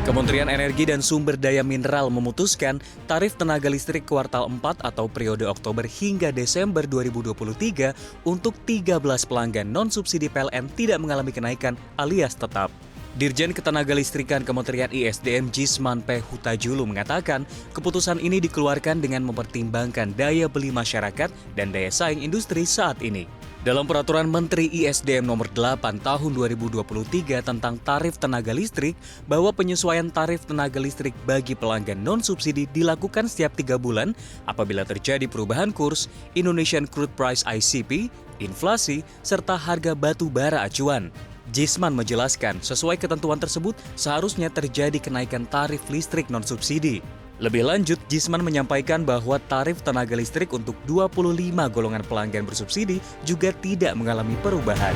Kementerian Energi dan Sumber Daya Mineral memutuskan tarif tenaga listrik kuartal 4 atau periode Oktober hingga Desember 2023 untuk 13 pelanggan non-subsidi PLN tidak mengalami kenaikan alias tetap. Dirjen Ketenagalistrikan Kementerian ISDM Jisman P. Hutajulu mengatakan keputusan ini dikeluarkan dengan mempertimbangkan daya beli masyarakat dan daya saing industri saat ini. Dalam Peraturan Menteri ISDM Nomor 8 Tahun 2023 tentang tarif tenaga listrik, bahwa penyesuaian tarif tenaga listrik bagi pelanggan non-subsidi dilakukan setiap 3 bulan apabila terjadi perubahan kurs, Indonesian Crude Price ICP, inflasi, serta harga batu bara acuan. Jisman menjelaskan, sesuai ketentuan tersebut seharusnya terjadi kenaikan tarif listrik non-subsidi. Lebih lanjut, Jisman menyampaikan bahwa tarif tenaga listrik untuk 25 golongan pelanggan bersubsidi juga tidak mengalami perubahan.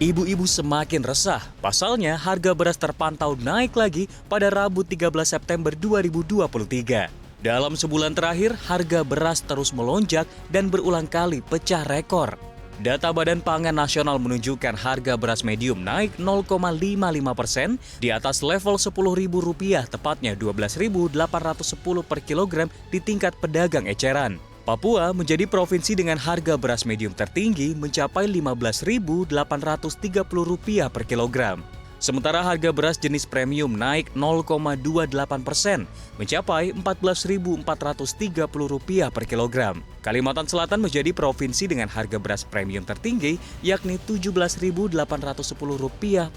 Ibu-ibu semakin resah. Pasalnya, harga beras terpantau naik lagi pada Rabu 13 September 2023. Dalam sebulan terakhir, harga beras terus melonjak dan berulang kali pecah rekor. Data Badan Pangan Nasional menunjukkan harga beras medium naik 0,55% di atas level Rp10.000, tepatnya Rp12.810 per kilogram di tingkat pedagang eceran. Papua menjadi provinsi dengan harga beras medium tertinggi mencapai Rp15.830 per kilogram. Sementara harga beras jenis premium naik 0,28%, mencapai Rp14.430 per kilogram. Kalimantan Selatan menjadi provinsi dengan harga beras premium tertinggi, yakni Rp17.810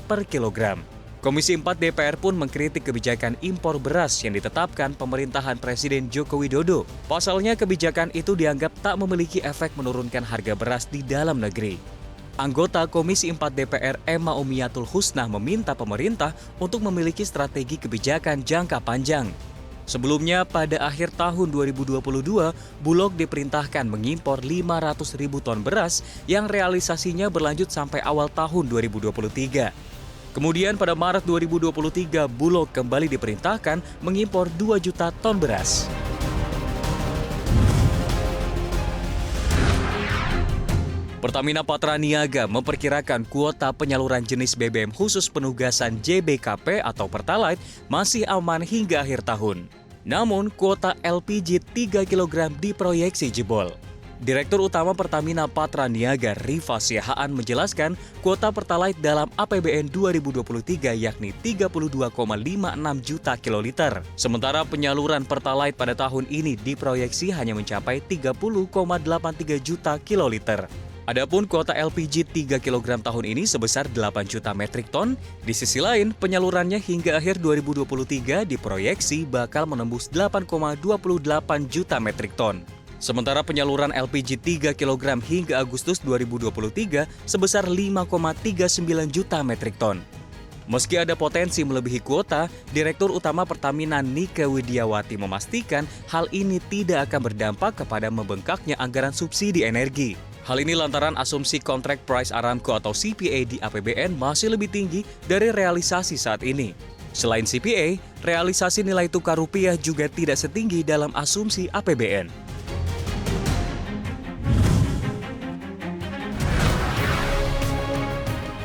per kilogram. Komisi 4 DPR pun mengkritik kebijakan impor beras yang ditetapkan pemerintahan Presiden Joko Widodo. Pasalnya, kebijakan itu dianggap tak memiliki efek menurunkan harga beras di dalam negeri. Anggota Komisi 4 DPR Emma Umiyatul Husnah meminta pemerintah untuk memiliki strategi kebijakan jangka panjang. Sebelumnya, pada akhir tahun 2022, Bulog diperintahkan mengimpor 500.000 ton beras yang realisasinya berlanjut sampai awal tahun 2023. Kemudian pada Maret 2023, Bulog kembali diperintahkan mengimpor 2 juta ton beras. Pertamina Patraniaga memperkirakan kuota penyaluran jenis BBM khusus penugasan JBKP atau Pertalite masih aman hingga akhir tahun. Namun, kuota LPG 3 kg diproyeksi jebol. Direktur Utama Pertamina Patraniaga Rifa Siahaan menjelaskan kuota Pertalite dalam APBN 2023 yakni 32,56 juta kiloliter. Sementara penyaluran Pertalite pada tahun ini diproyeksi hanya mencapai 30,83 juta kiloliter. Adapun kuota LPG 3 kg tahun ini sebesar 8 juta metrik ton. Di sisi lain, penyalurannya hingga akhir 2023 diproyeksi bakal menembus 8,28 juta metrik ton. Sementara penyaluran LPG 3 kg hingga Agustus 2023 sebesar 5,39 juta metrik ton. Meski ada potensi melebihi kuota, Direktur Utama Pertamina Nike Widiawati memastikan hal ini tidak akan berdampak kepada membengkaknya anggaran subsidi energi. Hal ini lantaran asumsi Contract Price Aramco atau CPA di APBN masih lebih tinggi dari realisasi saat ini. Selain CPA, realisasi nilai tukar rupiah juga tidak setinggi dalam asumsi APBN.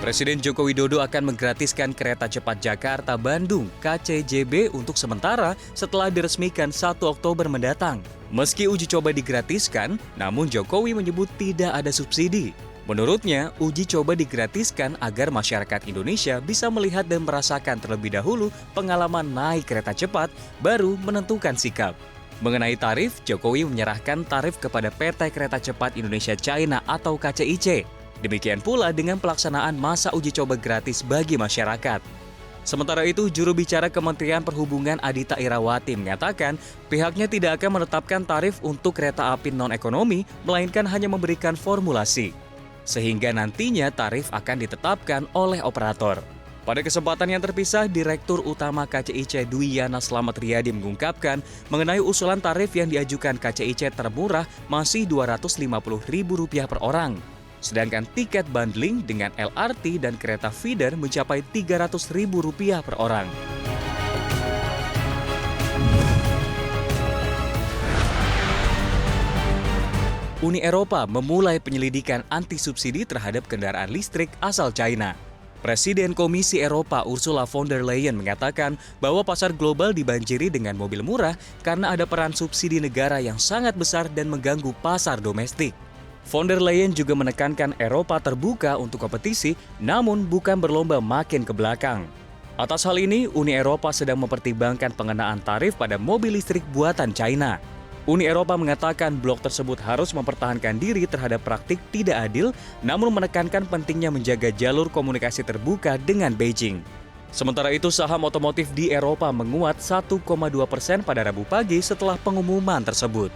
Presiden Joko Widodo akan menggratiskan kereta cepat Jakarta-Bandung (KCJB) untuk sementara setelah diresmikan 1 Oktober mendatang. Meski uji coba digratiskan, namun Jokowi menyebut tidak ada subsidi. Menurutnya, uji coba digratiskan agar masyarakat Indonesia bisa melihat dan merasakan terlebih dahulu pengalaman naik kereta cepat, baru menentukan sikap. Mengenai tarif, Jokowi menyerahkan tarif kepada PT Kereta Cepat Indonesia China atau KCIC. Demikian pula dengan pelaksanaan masa uji coba gratis bagi masyarakat. Sementara itu, juru bicara Kementerian Perhubungan Adhita Irawati menyatakan pihaknya tidak akan menetapkan tarif untuk kereta api non-ekonomi, melainkan hanya memberikan formulasi. Sehingga nantinya tarif akan ditetapkan oleh operator. Pada kesempatan yang terpisah, Direktur Utama KCIC Dwiyana Slamet Riyadi mengungkapkan mengenai usulan tarif yang diajukan KCIC termurah masih Rp250.000 per orang. Sedangkan tiket bundling dengan LRT dan kereta feeder mencapai Rp300.000 per orang. Uni Eropa memulai penyelidikan anti-subsidi terhadap kendaraan listrik asal China. Presiden Komisi Eropa Ursula von der Leyen mengatakan bahwa pasar global dibanjiri dengan mobil murah karena ada peran subsidi negara yang sangat besar dan mengganggu pasar domestik. Von der Leyen juga menekankan Eropa terbuka untuk kompetisi, namun bukan berlomba makin ke belakang. Atas hal ini, Uni Eropa sedang mempertimbangkan pengenaan tarif pada mobil listrik buatan China. Uni Eropa mengatakan blok tersebut harus mempertahankan diri terhadap praktik tidak adil, namun menekankan pentingnya menjaga jalur komunikasi terbuka dengan Beijing. Sementara itu, saham otomotif di Eropa menguat 1,2% pada Rabu pagi setelah pengumuman tersebut.